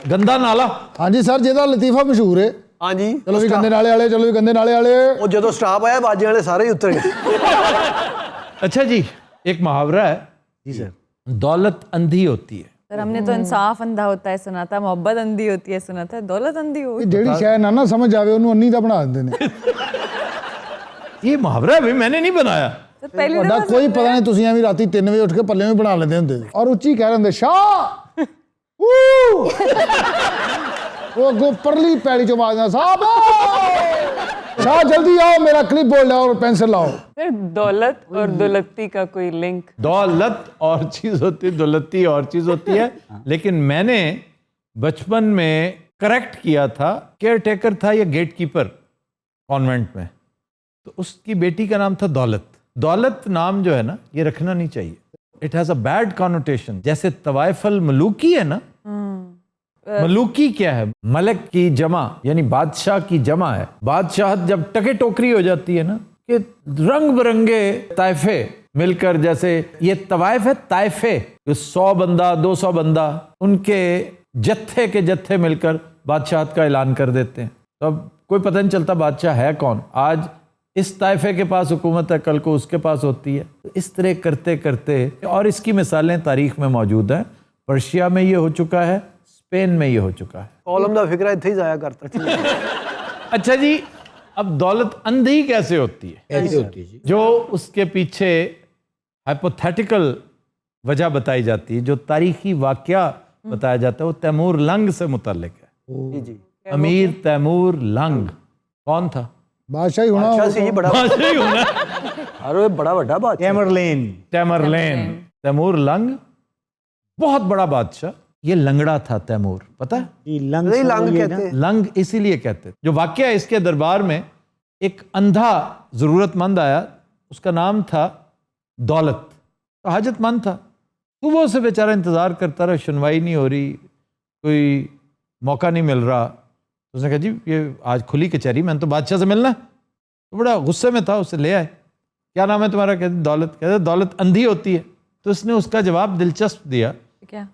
गंदा नाला। हाँ जी सर, ਜਿਹਦਾ ਲਤੀਫਾ ਮਸ਼ਹੂਰ ਹੈ। हाँ जी, चलो भी गंदे नाले वाले, चलो भी गंदे नाले वाले। वो जो स्टाफ आया बाजे वाले सारे ही उतर गए। अच्छा जी, एक मुहावरा है जी सर, दौलत अंधी होती है। सर हमने तो इंसाफ अंधा होता है सुना था, मोहब्बत अंधी होती है सुना था, दौलत अंधी हो। ਜਿਹੜੀ ਸ਼ੈ ਨਾ ਸਮਝ ਆਵੇ ਉਹਨੂੰ ਅੰਨੀ ਦਾ ਬਣਾ ਦਿੰਦੇ ਨੇ। ये मुहावरा भी मैंने नहीं बनाया। तो पहली ਤੁਹਾਡਾ दफा ਕੋਈ ਪਤਾ ਨਹੀਂ, ਤੁਸੀਂ ਐਵੇਂ ਰਾਤੀ 3 ਵਜੇ ਉੱਠ ਕੇ ਪੱਲੇ ਵੀ ਬਣਾ ਲੈਂਦੇ ਹੁੰਦੇ ਔਰ ਉੱਚੀ ਕਹਿ ਰਹੇ ਹੁੰਦੇ ਸ਼ਾਹ। वो अगो परली पैड़ी चो आवाज साहब शाह जल्दी आओ, मेरा क्लिप बोल लाओ और पेंसिल लाओ। सर दौलत और दौलती का कोई लिंक? दौलत और चीज होती है, दौलती और चीज होती है। लेकिन मैंने बचपन में करेक्ट किया था। केयर टेकर था या गेट कीपर कॉन्वेंट में, तो उसकी बेटी का नाम था दौलत। दौलत नाम जो है ना, ये रखना नहीं चाहिए। It has a bad connotation. जैसे तवाइफल मलूकी है ना, मलूकी क्या है? मलक की जमा, यानी बादशाह की जमा है। बादशाह जब टके टोकरी हो जाती है ना, कि रंग बिरंगे ताइफे मिलकर, जैसे ये तवाइफ है ताइफे, 100 बंदा 200 बंदा, उनके जत्थे के जत्थे मिलकर बादशाह का ऐलान कर देते हैं। तो अब कोई पता नहीं चलता बादशाह है कौन। आज इस ताइफे के पास हुकूमत है, कल को उसके पास होती है। तो इस तरह करते करते, और इसकी मिसालें तारीख में मौजूद हैं। पर्शिया में ये हो चुका है, स्पेन में ये हो चुका है। कॉलम का फिक्र इतने ही जाया करता। अच्छा जी, अब दौलत अंधी कैसे होती है? कैसे होती है? जो उसके पीछे हाइपोथेटिकल वजह बताई जाती है, जो तारीखी वाकया बताया जाता है, वो तैमूर लंग से मुतल्लिक है। जी जी। अमीर तैमूर लंग कौन था? बादशाह ही होना। बादशाह से ही बड़ा, बादशाह ही होना। अरे बड़ा बड़ा बात। टैमरलेन। तैमूर लंग, बहुत बड़ा बादशाह। ये लंगड़ा था तैमूर, पता है? नहीं लंग कहते हैं। लंग इसीलिए कहते हैं। जो वाकया है, इसके दरबार में एक अंधा जरूरतमंद आया, उसका नाम था दौलत, तो हाजतमंद था। तो वो उसे बेचारा इंतज़ार करता रहा, सुनवाई नहीं हो रही, कोई मौका नहीं मिल रहा। तो उसने कहा जी ये आज खुली कचहरी, मैंने तो बादशाह से मिलना है। तो बड़ा गुस्से में था, उसे ले आए। क्या नाम है तुम्हारा? कहते दौलत। कहते दौलत अंधी होती है। तो उसने उसका जवाब दिलचस्प दिया। क्या?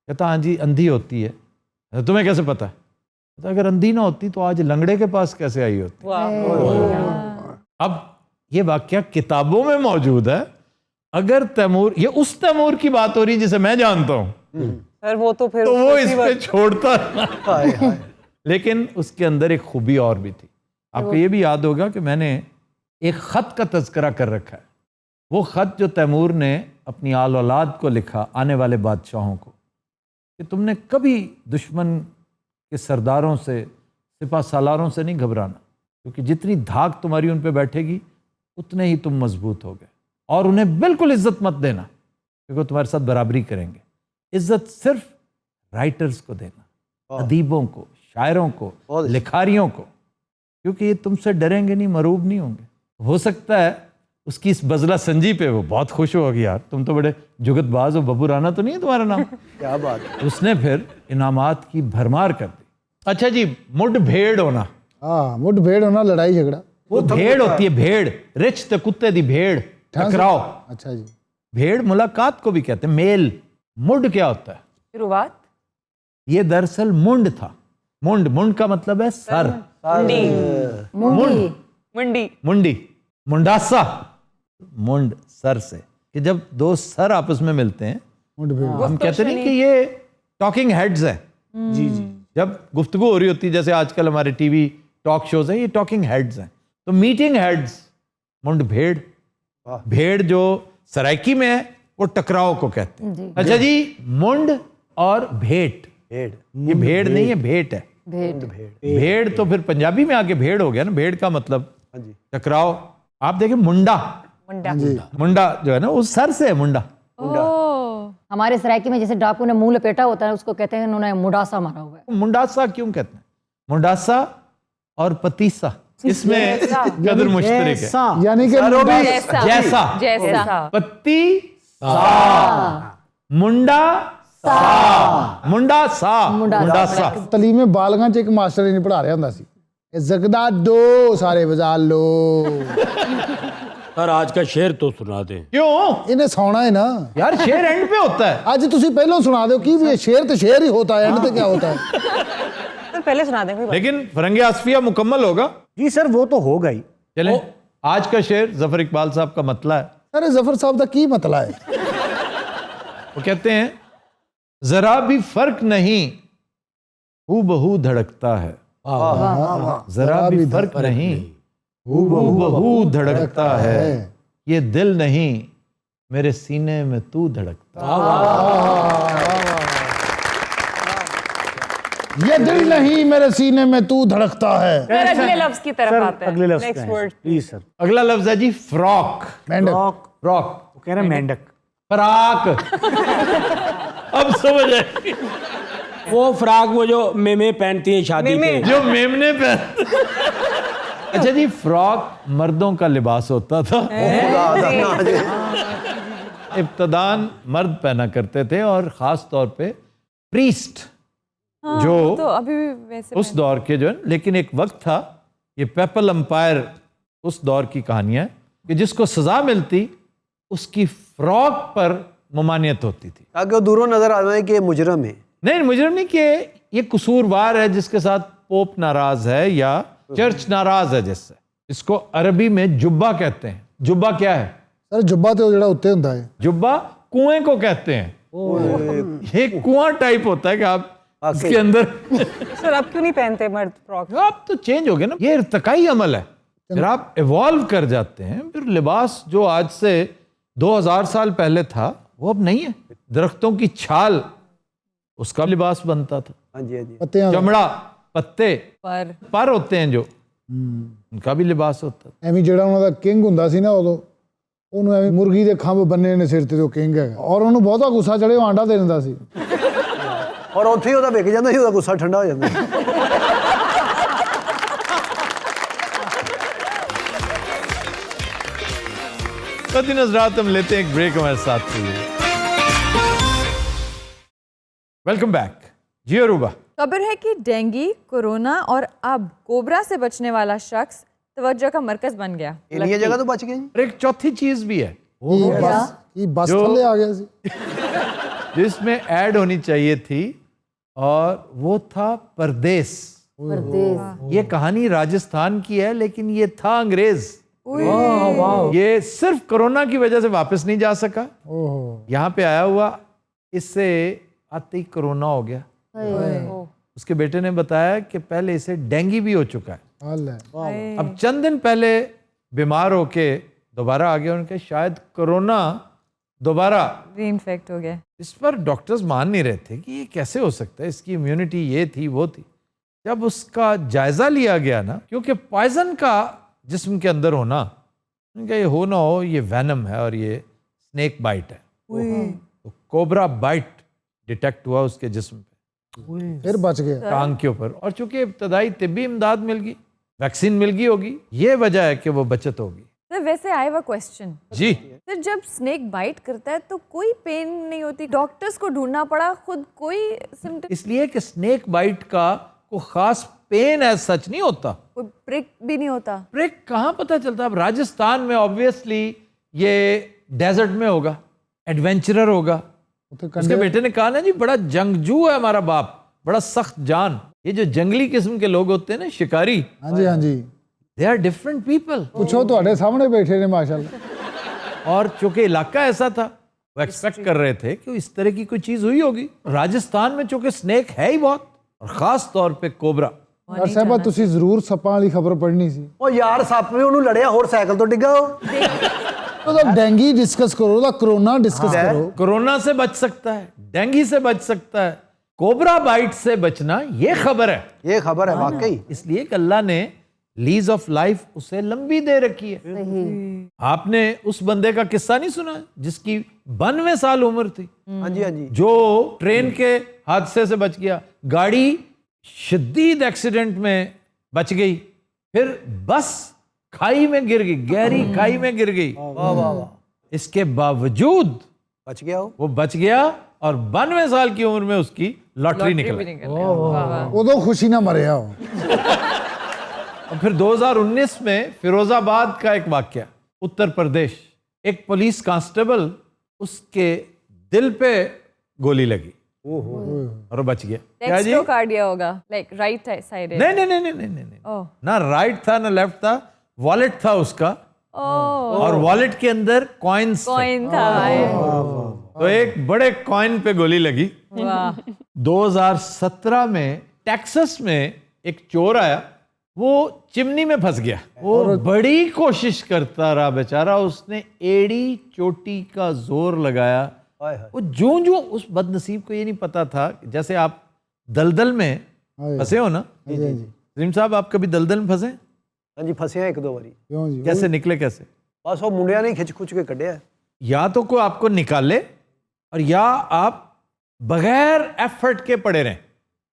कहता हाँ जी अंधी होती है। तो तुम्हें कैसे पता है? कहता अगर अंधी ना होती तो आज लंगड़े के पास कैसे आई होती? अब ये वाकया किताबों में मौजूद है। अगर तैमूर, ये उस तैमूर की बात हो रही जिसे मैं जानता हूं, सर वो तो फिर तो वो इस पे छोड़ता ना। लेकिन उसके अंदर एक खूबी और भी थी। आपको ये भी याद होगा कि मैंने एक खत का तज़किरा कर रखा है। वो खत जो तैमूर ने अपनी आल औलाद को लिखा, आने वाले बादशाहों को, कि तुमने कभी दुश्मन के सरदारों से, सिपा सालारों से नहीं घबराना, क्योंकि जितनी धाक तुम्हारी उन पे बैठेगी उतने ही तुम मजबूत हो गए। और उन्हें बिल्कुल इज्जत मत देना, क्योंकि तुम्हारे साथ बराबरी करेंगे। इज्जत सिर्फ राइटर्स को देना, अदीबों को, शायरों को, लिखारियों को, क्योंकि ये तुमसे डरेंगे नहीं, मरूब नहीं होंगे। हो सकता है उसकी इस बजला संजी पे वो बहुत खुश होगी, यार तुम तो बड़े जुगतबाज हो, बब्बू राना तो नहीं है तुम्हारा नाम? क्या बात है। उसने फिर इनामात की भरमार कर दी। अच्छा जी, मुठभेड़ होना। हाँ, मुठभेड़ होना, लड़ाई झगड़ा। वो भेड़ होती है, भेड़, रिच ते कुत्ते दी भेड़, टकराव। अच्छा जी। भेड़ मुलाकात को भी कहते हैं, मेल। मुंड क्या होता है? शुरुआत। ये दरअसल मुंड था। मुंड, मुंड का मतलब है सर। मुंडी। मंडी। मुंडी, मुंडासा, मुंड सर से। कि जब दो सर आपस में मिलते हैं, हम कहते नहीं कि ये टॉकिंग हेड्स हैं। जी जी। जब गुफ्तगू हो रही होती है, जैसे आजकल हमारे टीवी टॉक शोज हैं, ये टॉकिंग हेड्स हैं। तो मीटिंग हेड्स, मुंड भेड़। भेड़ जो सराइकी में है वो टकराव को कहते हैं। अच्छा जी, मुंड और भेंट। भेड़। ये भेड़ नहीं है, भेंट है। भेड़। भेड़ तो फिर पंजाबी में आके भेड़ हो गया ना। भेड़ का मतलब टकराव। आप देखें मुंडा, मुंडा जो है ना, उस सर से है मुंडा। हमारे सरायकी में जैसे डाकू ने मुंह लपेटा होता है, उसको कहते हैं उन्होंने मुंडासा मारा हुआ है। मुंडासा क्यों कहते हैं? मुंडासा और पतीसा, इसमें कदर मुश्तरक है। यानी कि जैसा, जैसा। पत्ती सा, मुंडा सा, मुंडा सा, मुंडा सा। तलीमे बालगां च एक मास्टर नहीं पढ़ा रहा ਹੁੰਦਾ ਸੀ। जगदा दो सारे बजा लो। सर आज का शेर तो सुना दें। क्यों? इन्हें सौना है ना यार, शेर एंड पे होता है। आज तुसी पहले सुना दो कि भी शेर तो शेर ही होता है, एंड तो क्या होता है? सर पहले सुना दें कोई बात। लेकिन फरंगे आसफिया मुकम्मल होगा। जी सर वो तो होगा ही। चलें, आज का शेर जफर इकबाल साहब का मतला है। अरे जफर साहब का की मतला है? वो कहते हैं, जरा भी फर्क नहीं हूबहू धड़कता है। जरा भी फर्क नहीं हूबहू धड़कता है। ये दिल नहीं मेरे सीने में तू धड़कता। ये दिल नहीं मेरे सीने में तू धड़कता है। सर अगले लफ्ज की तरफ आते हैं। अगले लफ्ज नेक्स्ट वर्ड प्लीज सर। अगला लफ्ज है जी फ्रॉक। मेंढक। फ्रॉक वो कह रहे हैं मेंढक। फ्राक। अब समझ आए? वो फ्राक वो जो मेमे पहनती हैं शादी पे। जो मेमने पहन। अच्छा जी, फ्रॉक मर्दों का लिबास होता था। इब्तदान मर्द पहना करते थे, और खास तौर पे प्रीस्ट, जो तो अभी भी वैसे उस दौर के जो है। लेकिन एक वक्त था, ये पेपल अंपायर उस दौर की कहानियां है, कि जिसको सजा मिलती उसकी फ्रॉक पर ममानियत होती थी, ताकि वो दूरों नजर आ जाए कि ये मुजरम है। नहीं, मुजरम नहीं, कि ये कसूरवार है, जिसके साथ पोप नाराज है या चर्च नाराज है। जिससे इसको अरबी में जुब्बा कहते हैं। जुब्बा क्या है? सर जुब्बा तो जड़ा उत्ते होता है। जुब्बा कुएं को कहते हैं। ये कुआं टाइप होता है कि आप इसके अंदर। सर अब क्यों नहीं पहनते मर्द फ्रॉक? आप तो चेंज हो गए ना, ये इर्तिकाई अमल है। फिर आप इवॉल्व कर जाते हैं। फिर लिबास जो आज से 2000 साल पहले था वो अब नहीं है। दरख्तों की छाल, उसका लिबास बनता था। हाँ जी, हाँ जी। पत्तियां चमड़ा, पत्ते, पर पर होते हैं जो, उनका भी लिबास होता था। ਐਵੇਂ ਜਿਹੜਾ ਉਹਨਾਂ ਦਾ ਕਿੰਗ ਹੁੰਦਾ ਸੀ ਨਾ ਉਦੋਂ, ਉਹਨੂੰ ਐਵੇਂ ਮੁਰਗੀ ਦੇ ਖੰਭ ਬੰਨੇ ਨੇ ਸਿਰ ਤੇ ਉਹ ਕਿੰਗ ਹੈਗਾ ਔਰ ਉਹਨੂੰ ਬਹੁਤਾ ਗੁੱਸਾ ਚੜੇ ਉਹ ਆਂਡਾ ਦੇ ਦਿੰਦਾ ਸੀ ਔਰ ਉੱਥੇ ਹੀ ਉਹਦਾ ਵਿਕ ਜਾਂਦਾ ਸੀ ਉਹਦਾ ਗੁੱਸਾ ਠੰਡਾ ਹੋ ਜਾਂਦਾ दिन हजरात हम लेते हैं एक ब्रेक हमारे साथ के लिए। वेलकम बैक जी अरूबा। खबर है कि डेंगू, कोरोना और अब कोबरा से बचने वाला शख्स तवज्जो का मरकज बन गया। ਇੰਨੀਆਂ जगह तो बच गए और एक चौथी चीज भी है कि बस थल्ले आ गया सी जिसमें ऐड होनी चाहिए थी और वो था परदेस। ये कहानी राजस्थान की है लेकिन ये था अंग्रेज। ये सिर्फ कोरोना की वजह से वापस नहीं जा सका, यहाँ पे आया हुआ, इससे आते ही कोरोना हो गया। उसके बेटे ने बताया कि पहले इसे डेंगू भी हो चुका है, अब चंद दिन पहले बीमार होके दोबारा आ गया। उनके शायद कोरोना दोबारा रीइन्फेक्ट हो गया। इस पर डॉक्टर्स मान नहीं रहे थे कि ये कैसे हो सकता है, इसकी इम्यूनिटी ये थी वो थी। जब उसका जायजा लिया गया ना, क्योंकि पॉइजन का जिस्म के अंदर होना, उनका ये हो ना हो, ये वैनम है और ये स्नेक बाइट है। तो कोबरा बाइट डिटेक्ट हुआ उसके जिस्म पे, फिर बच गया टांग के ऊपर। और चूंकि इब्तदाई तिब्बी इमदाद मिल गई, वैक्सीन मिल गई होगी, ये वजह है कि वो बचत होगी। तो वैसे आई हैव अ क्वेश्चन जी। तो जब स्नेक बाइट करता है तो कोई पेन नहीं होती, डॉक्टर्स को ढूंढना पड़ा, खुद कोई सिम्टम? इसलिए कि स्नेक बाइट का कोई खास पेन ऐसा सच नहीं होता, कोई प्रिक भी नहीं होता। प्रिक कहाँ पता चलता। अब राजस्थान में ऑब्वियसली ये डेजर्ट में होगा, एडवेंचरर होगा। उसके बेटे ने कहा ना जी, बड़ा जंगजू है हमारा बाप, बड़ा सख्त जान। ये जो जंगली किस्म के लोग होते हैं ना, शिकारी, हाँ जी हाँ जी, दे आर डिफरेंट पीपल। पूछो ਤੁਹਾਡੇ सामने बैठे ने माशाल्लाह। और चूंकि इलाका ऐसा था, वो एक्सपेक्ट कर रहे थे कि इस तरह की कोई चीज हुई होगी। राजस्थान में चूंकि स्नेक है ही बहुत, और खास तौर पे कोबरा। ਯਾਰ ਸਾਹਿਬਾ ਤੁਸੀਂ ਜ਼ਰੂਰ ਸੱਪਾਂ ਵਾਲੀ ਖਬਰ ਪੜ੍ਹਨੀ ਸੀ। ਉਹ ਯਾਰ ਸੱਪ ਵੀ ਉਹਨੂੰ ਲੜਿਆ, ਹੋਰ ਸਾਈਕਲ ਤੋਂ ਡਿੱਗਾ ਉਹ। ਉਹਦਾ ਡੈਂਗੀ डिस्कस करो, ਉਹਦਾ कोरोना डिस्कस करो। कोरोना से बच सकता है, डेंगू से बच सकता है, कोबरा बाइट से बचना, ये खबर है। ये खबर है वाकई। इसलिए कि अल्लाह ने लीज ऑफ लाइफ उसे लंबी दे रखी है। आपने उस बंदे का किस्सा नहीं सुना जिसकी 92 साल उम्र थी, हाँ जी हाँ जी, जो ट्रेन के हादसे से बच गया, गाड़ी शदीद एक्सीडेंट में बच गई, फिर बस खाई में गिर गई, गहरी खाई में गिर गई। इसके बावजूद बच गया वो बच गया और 92 साल की उम्र में उसकी लॉटरी निकली। ਉਦੋਂ खुशी ना मरे हो। और फिर 2019 में फिरोजाबाद का एक वाक्य, उत्तर प्रदेश, एक पुलिस कांस्टेबल, उसके दिल पे गोली लगी और बच गया। क्या जी? टेक्स्टोकार्डिया होगा, लाइक राइट साइड। नहीं नहीं नहीं नहीं नहीं नहीं, ना राइट था ना लेफ्ट था, वॉलेट था उसका, और वॉलेट के अंदर कॉइन्स कॉइन था। तो एक बड़े कॉइन पे गोली लगी। वाह। 2017 में टेक्सास में एक चोर आया, वो चिमनी में फंस गया। वो बड़ी कोशिश करता रहा बेचारा, उसने एड़ी चोटी का जोर लगाया। वो जो उस बदनसीब को ये नहीं पता था, जैसे आप दलदल में फंसे हो ना, सलीम साहब आप कभी दलदल में फंसे? हाँ जी, फंसे हैं एक दो बारी। क्यों जी? कैसे निकले कैसे? बस वो मुंडिया ने खिंच खुच के कढ़िया। या तो कोई आपको निकाले, और या आप बगैर एफर्ट के पड़े रहें,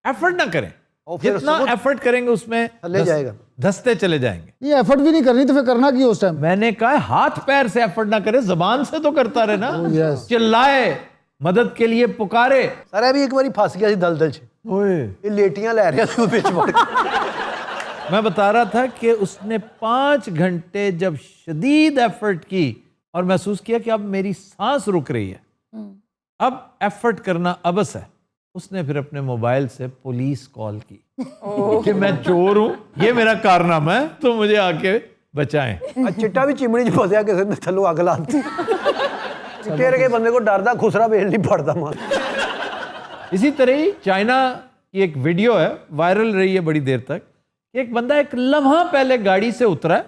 एफर्ट ना करें। जितना एफर्ट करेंगे उसमें ले जाएगा, धसते चले जाएंगे। ये एफर्ट भी नहीं करनी तो फिर करना की उस टाइम? मैंने कहा हाथ पैर से एफर्ट ना करे, जबान से तो करता रहे ना। चिल्लाए, मदद के लिए पुकारे। सर अभी एक बारी फंस गया दलदल च, ये लेटियां ले रहा था बीच में। मैं बता रहा था कि उसने 5 घंटे जब शदीद एफर्ट की और महसूस किया कि अब मेरी सांस रुक रही है, अब एफर्ट करना अबस है, उसने फिर अपने मोबाइल से पुलिस कॉल की कि मैं चोर हूं, ये मेरा कारनामा है, तो मुझे आके बचाएं। चिट्टा भी चिमनी च फंसया, किसी ने थल्लों अग ला दी। चिट्टे रखे बंदे को डरदा खुसरा वेल नहीं पड़ता मार। इसी तरह ही चाइना की एक वीडियो है, वायरल रही है बड़ी देर तक। एक बंदा एक लम्हा पहले गाड़ी से उतरा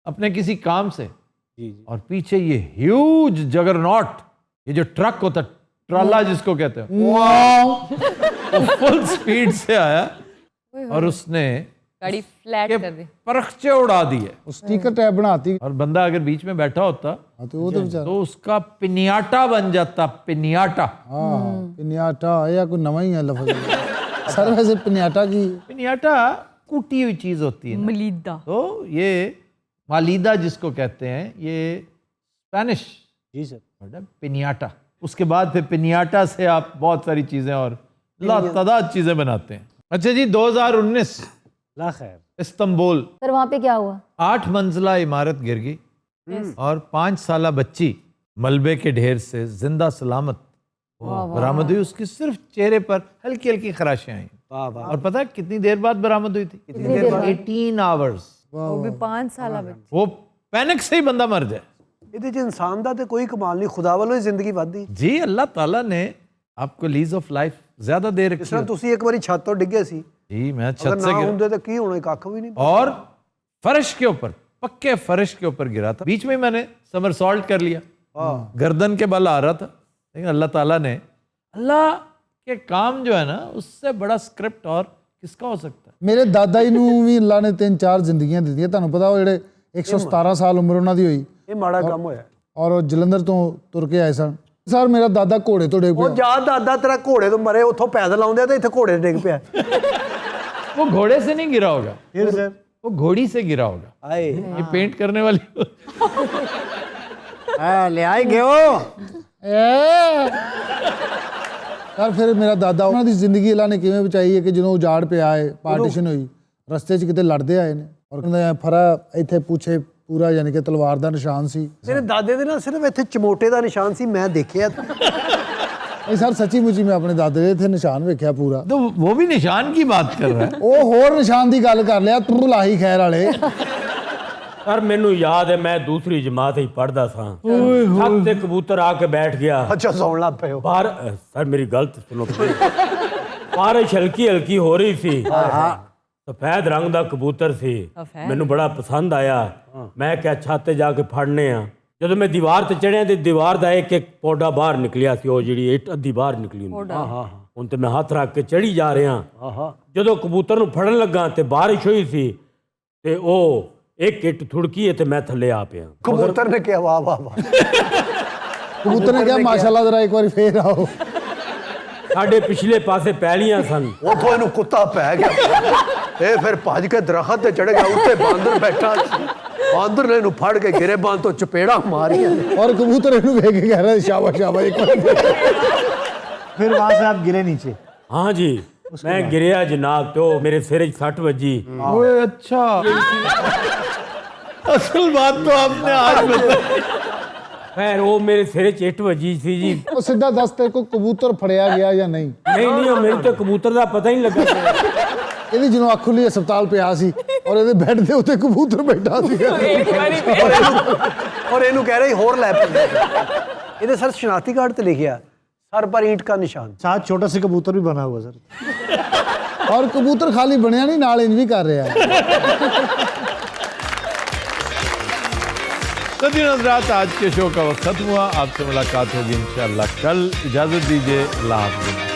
अपने किसी काम से, और पीछे ये ह्यूज जगरनॉट, ये जो ट्रक होता है, ट्राला जिसको कहते हैं, वो फुल स्पीड से आया और उसने गाड़ी फ्लैट के कर दी। परखचे उड़ा दिए। स्टिकर टैब बनाती और बंदा अगर बीच में बैठा होता हाँ, तो वो तो बेचारा तो उसका पिनियाटा बन जाता, पिनियाटा। हाँ पिनियाटा या कोई नवा ही है लफ्ज सर वैसे पिनियाटा की पिनियाटा कूटी हुई चीज होती है ना। मलीदा। तो ये मालीदा जिसको कहते हैं, ये स्पेनिश जी सर। पिनियाटा। उसके बाद फिर पिनियाटा से आप बहुत सारी चीजें और लातादाद चीजें बनाते हैं। अच्छा जी, 2019 ला खैर इस्तांबुल, सर वहाँ पे क्या हुआ? 8 मंजिला इमारत गिर गई और 5 साला बच्ची मलबे के ढेर से जिंदा सलामत बरामद हुई। उसकी सिर्फ चेहरे पर हल्की हल्की खराशें आई। वाह वाह। और पता है कितनी देर बाद बरामद हुई थी? 18 आवर्स। वो भी 5 साल बच्चे। वो पैनिक से ही बंदा मर जाए। ਇਹਦੇ ਚ ਇਨਸਾਨ ਦਾ ਤੇ ਕੋਈ ਕਮਾਲ ਨਹੀਂ, ਖੁਦਾ ਵੱਲੋਂ ਹੀ ਜ਼ਿੰਦਗੀ ਵੱਧਦੀ। जी अल्लाह ताला ने आपको लीज ऑफ लाइफ ज्यादा दे रखी ਜਿਸ ਤਰ੍ਹਾਂ है। ਤੁਸੀਂ ਇੱਕ ਵਾਰੀ ਛੱਤ ਤੋਂ ਡਿੱਗੇ ਸੀ, जी मैं ਅਗਰ छत ਨਾ से गिरा ਹੁੰਦੇ ਤਾਂ ਕੀ ਹੋਣਾ, ਕੱਖ ਵੀ ਨਹੀਂ। और फर्श के ऊपर, पक्के फर्श के ऊपर गिरा था। बीच में मैंने समरसॉल्ट कर लिया, गर्दन के बल आ रहा था, लेकिन अल्लाह ताला ने, अल्लाह के काम जो है ना उससे बड़ा स्क्रिप्ट और किसका हो सकता है। ਮੇਰੇ ਦਾਦਾ ਜੀ ਨੂੰ ਵੀ ਅੱਲਾ ਨੇ 3-4 ਜ਼ਿੰਦਗੀਆਂ ਦਿੱਤੀਆਂ। ਤੁਹਾਨੂੰ ਪਤਾ ਉਹ ਜਿਹੜੇ 117 ਸਾਲ ਉਮਰ ਉਹਨਾਂ ਦੀ ਹੋਈ ਇਹ ਮਾੜਾ ਕੰਮ ਹੋਇਆ। ਔਰ ਉਹ ਜਲੰਧਰ ਤੋਂ ਤੁਰ ਕੇ ਆਏ ਸਨ। ਸਰ ਮੇਰਾ ਦਾਦਾ ਘੋੜੇ ਤੋਂ ਡਿੱਗ ਉਹ ਪਿਆ। ਜਾ ਦਾਦਾ ਤੇਰਾ ਘੋੜੇ ਤੋਂ ਮਰੇ, ਉੱਥੋਂ ਪੈਦਲ ਆਉਂਦੇ ਤੇ ਇੱਥੇ ਘੋੜੇ ਡਿੱਗ ਪਿਆ। वो घोड़े से नहीं गिरा होगा, ਫਿਰ ਸਰ वो घोड़ी से गिरा होगा। ਆਏ ये पेंट करने वाली ਲਿਆਈ ਗਿਓ। ਸਰ ਫਿਰ ਮੇਰਾ ਦਾਦਾ, ਉਹਨਾਂ ਦੀ ਜ਼ਿੰਦਗੀ ਅੱਲਾ ਨੇ ਕਿਵੇਂ ਬਚਾਈ ਹੈ ਕਿ ਜਦੋਂ ਉਜਾੜ ਪਿਆ ਹੈ, ਪਾਰਟੀਸ਼ਨ ਹੋਈ, ਰਸਤੇ 'ਚ ਕਿਤੇ ਲੜਦੇ ਆਏ ਨੇ ਔਰ ਕਹਿੰਦੇ ਫਰਾ ਇੱਥੇ ਪੁੱਛੇ ਪੂਰਾ ਯਾਨੀ ਕਿ ਤਲਵਾਰ ਦਾ ਨਿਸ਼ਾਨ ਸੀ। ਮੇਰੇ ਦਾਦੇ ਦੇ ਨਾਲ ਸਿਰਫ ਇੱਥੇ ਚਮੋਟੇ ਦਾ ਨਿਸ਼ਾਨ ਸੀ, ਮੈਂ ਦੇਖਿਆ। ਨਹੀਂ ਸਰ ਸੱਚੀ ਮੁੱਚੀ ਮੈਂ ਆਪਣੇ ਦਾਦੇ ਦੇ ਇੱਥੇ ਨਿਸ਼ਾਨ ਵੇਖਿਆ ਪੂਰਾ। तो वो भी निशान की बात कर रहा है। ਉਹ ਹੋਰ ਨਿਸ਼ਾਨ ਦੀ ਗੱਲ ਕਰ ਲਿਆ ਤੂੰ ਲਾਹੀ ਖੈਰ ਵਾਲੇ। ਪਰ ਮੈਨੂੰ ਯਾਦ ਹੈ ਮੈਂ ਦੂਸਰੀ ਜਮਾਤ ਹੀ ਪੜ੍ਹਦਾ ਸਾਂ। ਛੱਤ ਤੇ ਕਬੂਤਰ ਆ ਕੇ ਬੈਠ ਗਿਆ। ਅੱਛਾ ਸੌਣ ਲੱਗ ਪਏ ਹੋ। ਬਾਹਰ ਸਰ ਮੇਰੀ ਗਲਤ ਸੁਣੋ। ਬਾਰਿਸ਼ ਹਲਕੀ ਹਲਕੀ ਹੋ ਰਹੀ ਸੀ। ਸਫੈਦ ਰੰਗ ਦਾ ਕਬੂਤਰ ਸੀ, ਮੈਨੂੰ ਬੜਾ ਪਸੰਦ ਆਇਆ। ਮੈਂ ਕਿਹਾ ਛੱਤ ਤੇ ਜਾ ਕੇ ਫੜਨੇ ਆ। ਜਦੋਂ ਮੈਂ ਦੀਵਾਰ ਤੇ ਚੜਿਆ ਤੇ ਦੀਵਾਰ ਦਾ ਇੱਕ ਇੱਕ ਪੌਡਾ ਬਾਹਰ ਨਿਕਲਿਆ ਸੀ, ਉਹ ਜਿਹੜੀ ਇੱਟ ਅੱਧੀ ਬਾਹਰ ਨਿਕਲੀ ਹੁੰਦੀ। ਹੁਣ ਤੇ ਮੈਂ ਹੱਥ ਰੱਖ ਕੇ ਚੜੀ ਜਾ ਰਿਹਾ। ਜਦੋਂ ਕਬੂਤਰ ਨੂੰ ਫੜਨ ਲੱਗਾ ਤੇ ਬਾਰਿਸ਼ ਹੋਈ ਸੀ ਤੇ ਉਹ ਇੱਕ ਇੱਟ ਥੁੜਕੀ ਤੇ ਮੈਂ ਥੱਲੇ ਆ ਪਿਆ। ਕਬੂਤਰ ਨੇ ਕਿਹਾ ਵਾਹ ਵਾਹ ਵਾਹ। ਕਬੂਤਰ ਨੇ ਕਿਹਾ ਮਾਸ਼ਾਅੱਲਾ ਜ਼ਰਾ ਇੱਕ ਵਾਰੀ ਫੇਰ ਆਓ। ਸਾਡੇ ਪਿਛਲੇ ਪਾਸੇ ਪੈਲੀਆਂ ਸਨ। ਉੱਥੋਂ ਇਹਨੂੰ ਕੁੱਤਾ ਪੈ ਗਿਆ। ਇਹ ਫਿਰ ਭੱਜ ਕੇ ਦਰਖਤ ਤੇ ਚੜ ਗਿਆ। ਉੱਤੇ ਬਾਂਦਰ ਬੈਠਾ ਸੀ। ਬਾਂਦਰ ਨੇ ਇਹਨੂੰ ਫੜ ਕੇ ਗਿਰੇਬਾਨ ਤੋਂ ਚਪੇੜਾ ਮਾਰੀਆਂ। और कबूतर ਇਹਨੂੰ ਵੇਖ ਕੇ ਕਹਿ ਰਿਹਾ शाबाश शाबाश एक बार। ਫਿਰ वहां से आप गिरे नीचे? हाँ जी, मैं गिरया जनाब तो मेरे सिर 60 वजी। ओए अच्छा, असल बात तो आपने आज बताई। खैर वो मेरे सिर 'ਚ ਇੱਟ ਵੱਜੀ ਸੀ ਜੀ। ਉਹ ਸਿੱਧਾ ਦੱਸ ਤੇ ਕੋਈ ਕਬੂਤਰ ਫੜਿਆ ਗਿਆ ਜਾਂ ਨਹੀਂ? ਨਹੀਂ ਉਹ ਮੈਨੂੰ ਤਾਂ ਕਬੂਤਰ ਦਾ ਪਤਾ ਹੀ ਨਹੀਂ ਲੱਗਾ। ਇਹਦੀ ਜਦੋਂ ਅੱਖ ਖੁੱਲੀ ਹਸਪਤਾਲ ਪਿਆ ਸੀ ਔਰ ਇਹਦੇ ਬੈੱਡ ਦੇ ਉੱਤੇ ਕਬੂਤਰ ਬੈਠਾ ਸੀ। और ਇਹਨੂੰ ਕਹਿ ਰਹੇ ਹੋਰ ਲੈ ਪਏ। ਇਹਦੇ ਸਰ ਸ਼ਨਾਖਤੀ ਕਾਰਡ ਤੇ ਲਿਖਿਆ सर पर ईंट का निशान। साथ छोटा सा कबूतर भी बना हुआ सर। और कबूतर खाली बनया नहीं, नाल इंज भी कर रहा है। तो दिन हज़रात, आज के शो का वक्त खत्म हुआ। आपसे मुलाकात होगी इंशाअल्लाह कल। इजाज़त दीजिए, अल्लाह हाफ़िज़।